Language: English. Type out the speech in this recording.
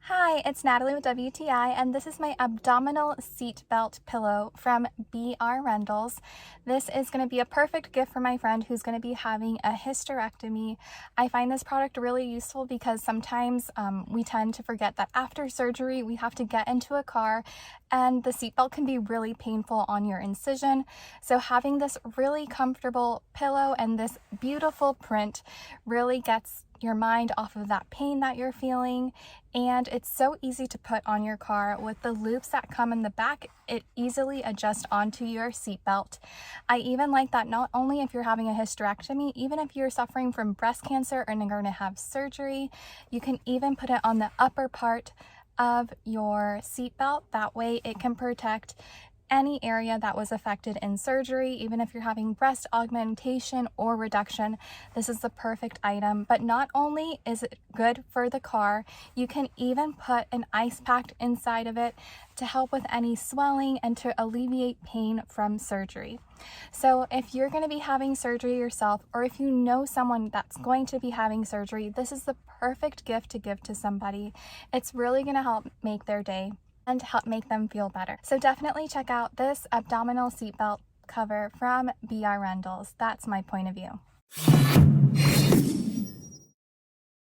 Hi, it's Natalie with WTI, and this is my abdominal seat belt pillow from BNRendles. This is going to be a perfect gift for my friend who's going to be having a hysterectomy. I find this product really useful because sometimes we tend to forget that after surgery we have to get into a car and the seatbelt can be really painful on your incision. So having this really comfortable pillow and this beautiful print really gets your mind off of that pain that you're feeling, and it's so easy to put on your car. With the loops that come in the back, it easily adjusts onto your seatbelt. I even like that not only if you're having a hysterectomy, even if you're suffering from breast cancer and you're going to have surgery, you can even put it on the upper part of your seatbelt. That way it can protect any area that was affected in surgery. Even if you're having breast augmentation or reduction, this is the perfect item. But not only is it good for the car, you can even put an ice pack inside of it to help with any swelling and to alleviate pain from surgery. So if you're going to be having surgery yourself, or if you know someone that's going to be having surgery, this is the perfect gift to give to somebody. It's really going to help make their day and help make them feel better. So definitely check out this abdominal seatbelt cover from BNRendles. That's my point of view.